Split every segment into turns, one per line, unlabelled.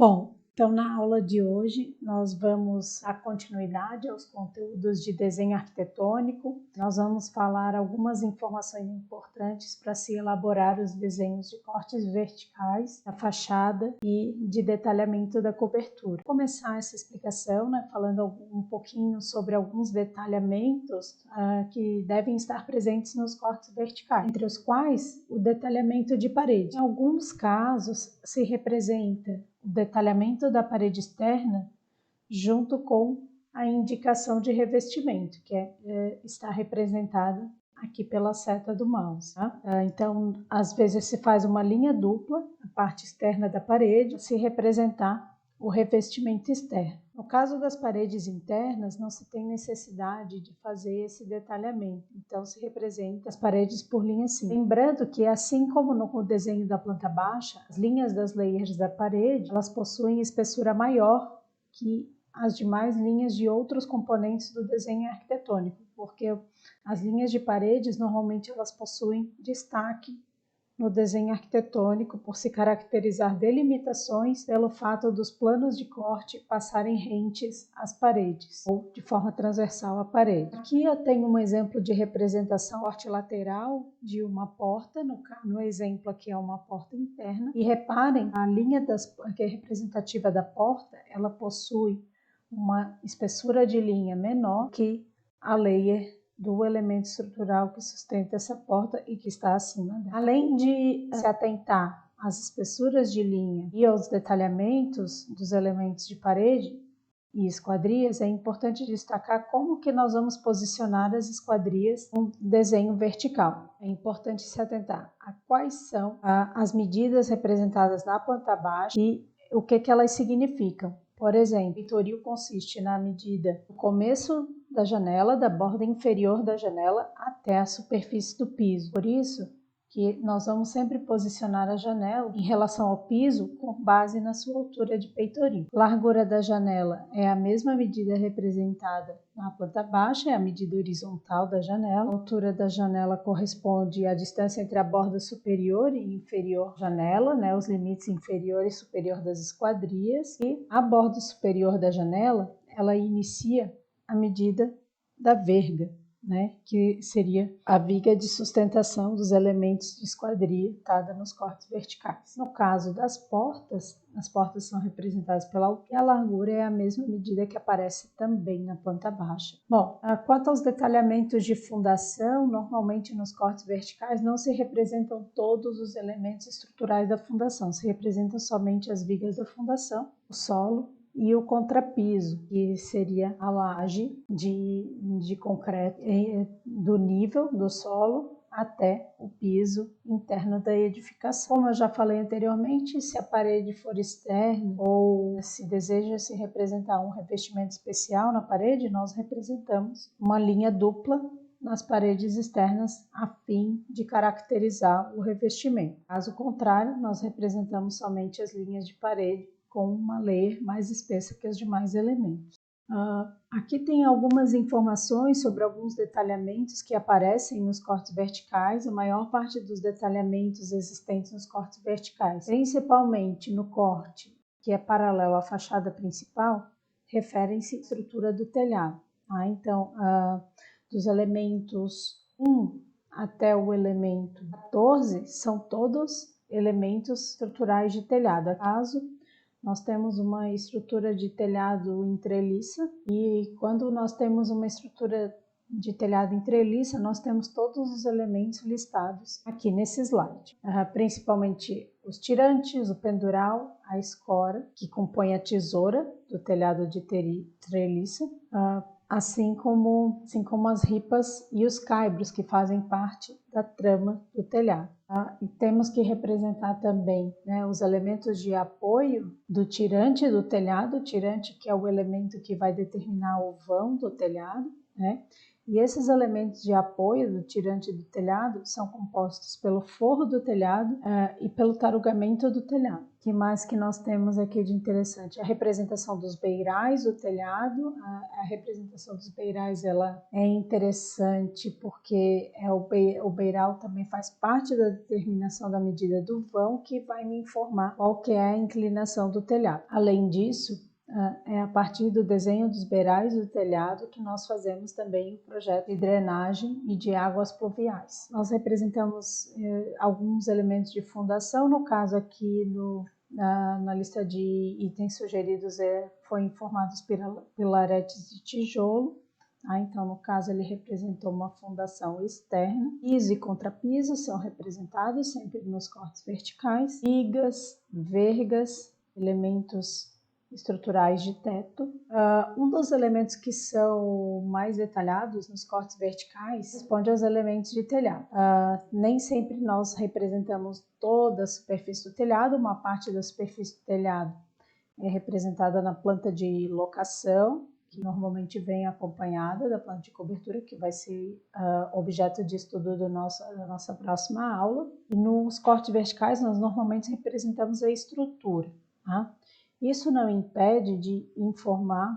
Bom, então na aula de hoje nós vamos dar continuidade aos conteúdos de desenho arquitetônico. Nós vamos falar algumas informações importantes para se elaborar os desenhos de cortes verticais da fachada e de detalhamento da cobertura. Vou começar essa explicação, falando um pouquinho sobre alguns detalhamentos que devem estar presentes nos cortes verticais, entre os quais o detalhamento de parede. Em alguns casos se representa o detalhamento da parede externa junto com a indicação de revestimento, que está representada aqui pela seta do mouse. Então, às vezes se faz uma linha dupla na parte externa da parede, se representar o revestimento externo. No caso das paredes internas, não se tem necessidade de fazer esse detalhamento, então se representa as paredes por linha simples. Lembrando que, assim como no desenho da planta baixa, as linhas das layers da parede, elas possuem espessura maior que as demais linhas de outros componentes do desenho arquitetônico, porque as linhas de paredes normalmente elas possuem destaque no desenho arquitetônico por se caracterizar delimitações pelo fato dos planos de corte passarem rentes às paredes ou de forma transversal à parede. Aqui eu tenho um exemplo de representação corte lateral de uma porta, no exemplo aqui é uma porta interna, e reparem, a linha que é representativa da porta, ela possui uma espessura de linha menor que a layer do elemento estrutural que sustenta essa porta e que está acima dela. Além de se atentar às espessuras de linha e aos detalhamentos dos elementos de parede e esquadrias, é importante destacar como que nós vamos posicionar as esquadrias no desenho vertical. É importante se atentar a quais são as medidas representadas na planta baixa e o que elas significam. Por exemplo, o peitoril consiste na medida do começo da janela, da borda inferior da janela até a superfície do piso. Por isso que nós vamos sempre posicionar a janela em relação ao piso com base na sua altura de peitoril. Largura da janela é a mesma medida representada na planta baixa, é a medida horizontal da janela. A altura da janela corresponde à distância entre a borda superior e inferior da janela, os limites inferior e superior das esquadrias. E a borda superior da janela, ela inicia a medida da verga, que seria a viga de sustentação dos elementos de esquadria dada nos cortes verticais. No caso das portas, as portas são representadas pela altura e a largura é a mesma medida que aparece também na planta baixa. Bom, quanto aos detalhamentos de fundação, normalmente nos cortes verticais não se representam todos os elementos estruturais da fundação, se representam somente as vigas da fundação, o solo e o contrapiso, que seria a laje de concreto do nível do solo até o piso interno da edificação. Como eu já falei anteriormente, se a parede for externa ou se deseja se representar um revestimento especial na parede, nós representamos uma linha dupla nas paredes externas a fim de caracterizar o revestimento. Caso contrário, nós representamos somente as linhas de parede com uma layer mais espessa que os demais elementos. Aqui tem algumas informações sobre alguns detalhamentos que aparecem nos cortes verticais. A maior parte dos detalhamentos existentes nos cortes verticais, principalmente no corte que é paralelo à fachada principal, referem-se à estrutura do telhado. Então, dos elementos 1 até o elemento 14 são todos elementos estruturais de telhado. Caso nós temos uma estrutura de telhado em treliça e quando nós temos uma estrutura de telhado em treliça, nós temos todos os elementos listados aqui nesse slide. Principalmente os tirantes, o pendural, a escora, que compõe a tesoura do telhado de treliça, assim como as ripas e os caibros, que fazem parte da trama do telhado. E temos que representar também os elementos de apoio do tirante do telhado, o tirante que é o elemento que vai determinar o vão do telhado, E esses elementos de apoio do tirante do telhado são compostos pelo forro do telhado e pelo tarugamento do telhado. O que mais que nós temos aqui de interessante? A representação dos beirais do telhado. A representação dos beirais ela é interessante porque o beiral também faz parte da determinação da medida do vão, que vai me informar qual que é a inclinação do telhado. Além disso, é a partir do desenho dos beirais do telhado que nós fazemos também o projeto de drenagem e de águas pluviais. Nós representamos alguns elementos de fundação, no caso aqui na lista de itens sugeridos foi informados pilaretes de tijolo. Então, no caso, ele representou uma fundação externa. Piso e contrapiso são representados sempre nos cortes verticais. Vigas, vergas, elementos estruturais de teto. Um dos elementos que são mais detalhados nos cortes verticais responde aos elementos de telhado. Nem sempre nós representamos toda a superfície do telhado, uma parte da superfície do telhado é representada na planta de locação, que normalmente vem acompanhada da planta de cobertura, que vai ser objeto de estudo da nossa próxima aula. E nos cortes verticais nós normalmente representamos a estrutura, tá? Isso não impede de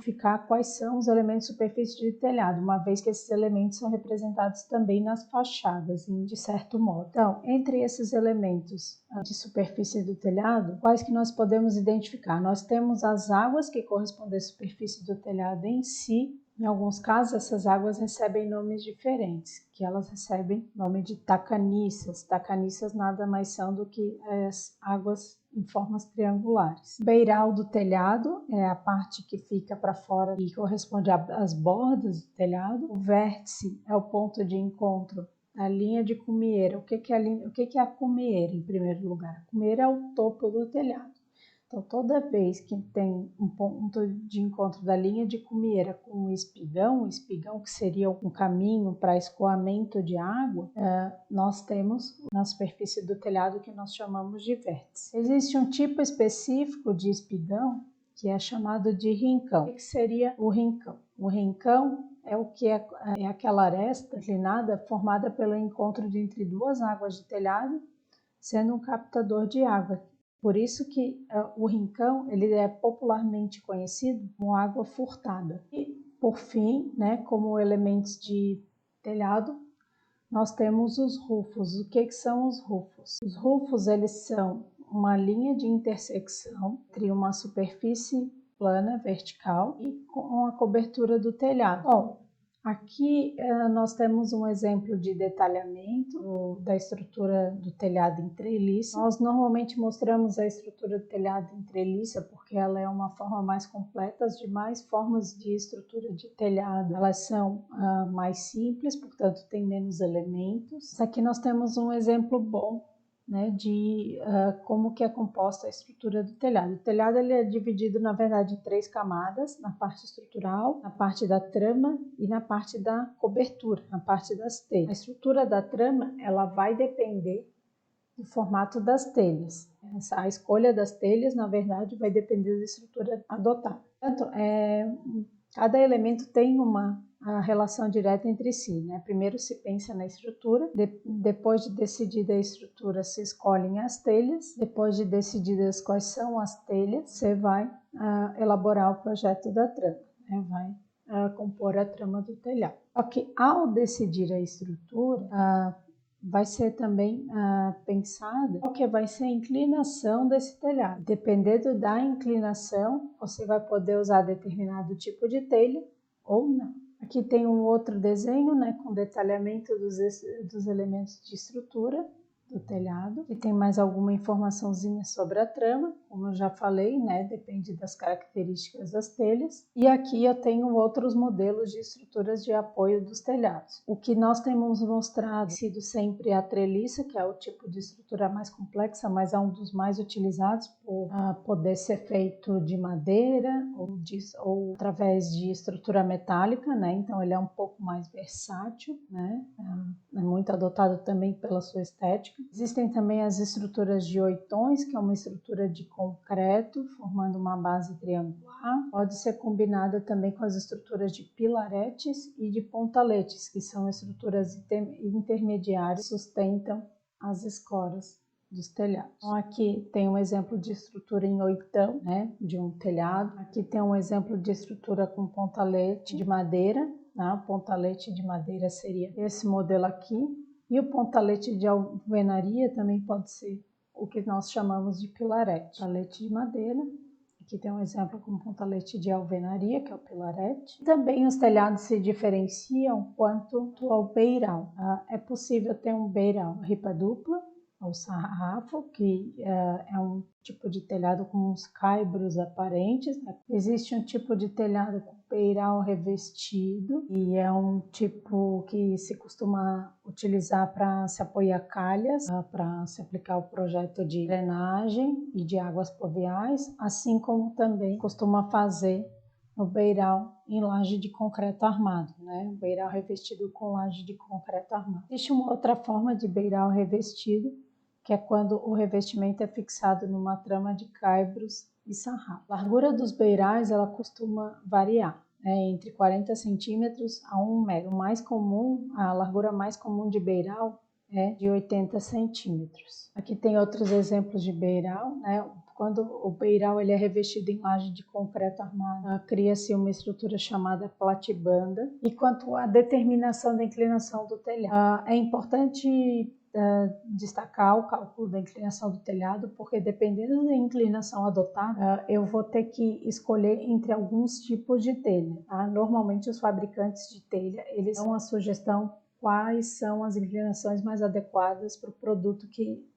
ficar quais são os elementos de superfície de telhado, uma vez que esses elementos são representados também nas fachadas, de certo modo. Então, entre esses elementos de superfície do telhado, quais que nós podemos identificar? Nós temos as águas que correspondem à superfície do telhado em si. Em alguns casos, essas águas recebem nomes diferentes, que elas recebem nome de tacaniças. Tacaniças nada mais são do que as águas em formas triangulares. Beiral do telhado é a parte que fica para fora e corresponde às bordas do telhado. O vértice é o ponto de encontro da linha de cumieira. O que é a cumieira, em primeiro lugar? A cumieira é o topo do telhado. Então, toda vez que tem um ponto de encontro da linha de cumieira com o espigão que seria um caminho para escoamento de água, nós temos na superfície do telhado que nós chamamos de vértice. Existe um tipo específico de espigão que é chamado de rincão. O que seria o rincão? O rincão é o que é aquela aresta inclinada formada pelo encontro entre duas águas de telhado, sendo um captador de água. Por isso que o rincão ele é popularmente conhecido como água furtada. E, por fim, como elementos de telhado, nós temos os rufos. O que são os rufos? Os rufos eles são uma linha de intersecção entre uma superfície plana vertical e com a cobertura do telhado. Bom, aqui nós temos um exemplo de detalhamento da estrutura do telhado em treliça. Nós normalmente mostramos a estrutura do telhado em treliça porque ela é uma forma mais completa. As demais formas de estrutura de telhado elas são mais simples, portanto tem menos elementos. Aqui nós temos um exemplo bom de como que é composta a estrutura do telhado. O telhado ele é dividido, na verdade, em 3 camadas, na parte estrutural, na parte da trama e na parte da cobertura, na parte das telhas. A estrutura da trama ela vai depender do formato das telhas. A escolha das telhas, na verdade, vai depender da estrutura adotada. Portanto, cada elemento tem uma relação direta entre si. Primeiro se pensa na estrutura, depois de decidida a estrutura se escolhem as telhas, depois de decididas quais são as telhas, você vai elaborar o projeto da trama, vai compor a trama do telhado. Só que ao decidir a estrutura, vai ser também pensada qual que vai ser a inclinação desse telhado. Dependendo da inclinação, você vai poder usar determinado tipo de telha ou não. Aqui tem um outro desenho, com detalhamento dos elementos de estrutura do telhado. E tem mais alguma informaçãozinha sobre a trama, como eu já falei, depende das características das telhas. E aqui eu tenho outros modelos de estruturas de apoio dos telhados. O que nós temos mostrado tem sido sempre a treliça, que é o tipo de estrutura mais complexa, mas é um dos mais utilizados por poder ser feito de madeira ou através de estrutura metálica, então ele é um pouco mais versátil, é muito adotado também pela sua estética. Existem também as estruturas de oitões, que é uma estrutura de concreto, formando uma base triangular. Pode ser combinada também com as estruturas de pilaretes e de pontaletes, que são estruturas intermediárias que sustentam as escoras dos telhados. Então, aqui tem um exemplo de estrutura em oitão, né, de um telhado. Aqui tem um exemplo de estrutura com pontalete de madeira. O pontalete de madeira seria esse modelo aqui. E o pontalete de alvenaria também pode ser o que nós chamamos de pilarete. Pontalete de madeira. Aqui tem um exemplo com pontalete de alvenaria, que é o pilarete. Também os telhados se diferenciam quanto ao beiral. É possível ter um beiral ripa dupla, ou sarrafo, que é um tipo de telhado com uns caibros aparentes, né? Existe um tipo de telhado com beiral revestido, e é um tipo que se costuma utilizar para se apoiar calhas, para se aplicar o projeto de drenagem e de águas pluviais, assim como também costuma fazer no beiral em laje de concreto armado, né? Beiral revestido com laje de concreto armado. Existe uma outra forma de beiral revestido, que é quando o revestimento é fixado numa trama de caibros e sarrafo. A largura dos beirais ela costuma variar, né, entre 40 centímetros a 1 metro. A largura mais comum de beiral é de 80 centímetros. Aqui tem outros exemplos de beiral, né? Quando o beiral ele é revestido em laje de concreto armado, cria-se uma estrutura chamada platibanda. E quanto à determinação da inclinação do telhado, é importante destacar o cálculo da inclinação do telhado, porque dependendo da inclinação adotada, eu vou ter que escolher entre alguns tipos de telha. Tá? Normalmente os fabricantes de telha, eles dão a sugestão quais são as inclinações mais adequadas para o produto que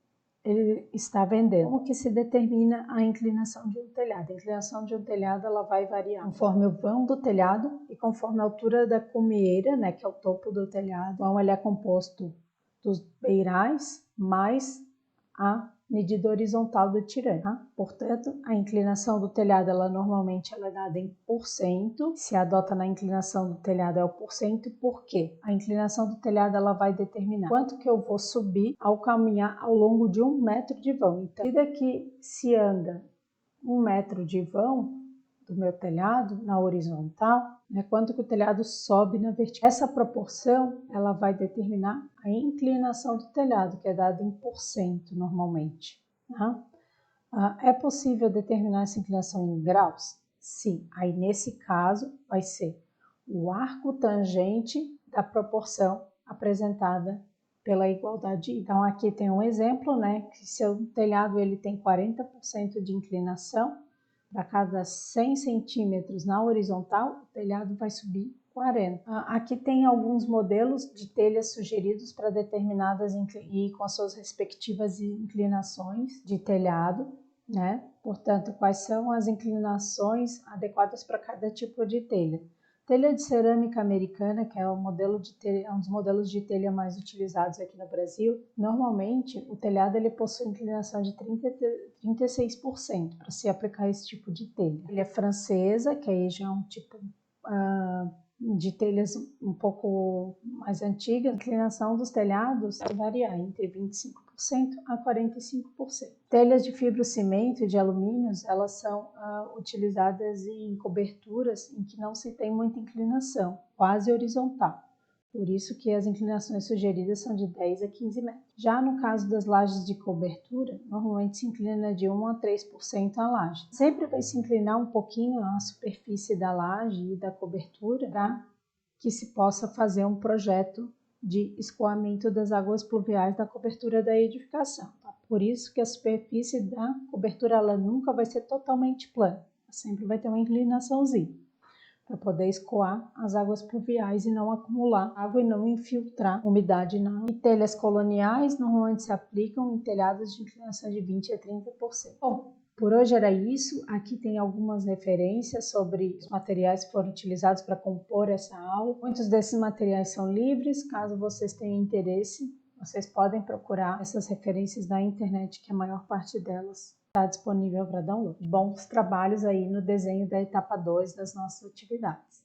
ele está vendendo. Como que se determina a inclinação de um telhado? A inclinação de um telhado ela vai variar conforme o vão do telhado e conforme a altura da cumieira, né, que é o topo do telhado. O vão ele é composto dos beirais mais a medida horizontal do tirante. Tá? Portanto, a inclinação do telhado normalmente é dada em %. Se adota na inclinação do telhado é o %, porque a inclinação do telhado ela vai determinar quanto que eu vou subir ao caminhar ao longo de 1 metro de vão. Então, à medida que se anda 1 metro de vão do meu telhado na horizontal, né, quanto que o telhado sobe na vertical. Essa proporção ela vai determinar a inclinação do telhado, que é dada em % normalmente. Tá? É possível determinar essa inclinação em graus? Sim. Aí nesse caso vai ser o arco tangente da proporção apresentada pela igualdade. Então aqui tem um exemplo, né, que se o telhado ele tem 40% de inclinação, para cada 100 centímetros na horizontal, o telhado vai subir 40. Aqui tem alguns modelos de telhas sugeridos para determinadas e com as suas respectivas inclinações de telhado, né? Portanto, quais são as inclinações adequadas para cada tipo de telha? Telha de cerâmica americana, que é um dos modelos de telha mais utilizados aqui no Brasil, normalmente o telhado ele possui inclinação de 36% para se aplicar esse tipo de telha. Telha francesa, que aí já é um tipo de telhas um pouco mais antigas, a inclinação dos telhados vai variar entre 25% a 45%. Telhas de fibrocimento e de alumínios, elas são utilizadas em coberturas em que não se tem muita inclinação, quase horizontal. Por isso que as inclinações sugeridas são de 10 a 15 metros. Já no caso das lajes de cobertura, normalmente se inclina de 1 a 3% a laje. Sempre vai se inclinar um pouquinho a superfície da laje e da cobertura para que se possa fazer um projeto de escoamento das águas pluviais da cobertura da edificação. Tá? Por isso que a superfície da cobertura ela nunca vai ser totalmente plana, sempre vai ter uma inclinaçãozinha, para poder escoar as águas pluviais e não acumular água e não infiltrar umidade na água. E telhas coloniais normalmente se aplicam em telhados de inclinação de 20 a 30%. Bom, por hoje era isso. Aqui tem algumas referências sobre os materiais que foram utilizados para compor essa aula. Muitos desses materiais são livres. Caso vocês tenham interesse, vocês podem procurar essas referências na internet, que a maior parte delas está disponível para download. Bons trabalhos aí no desenho da etapa 2 das nossas atividades.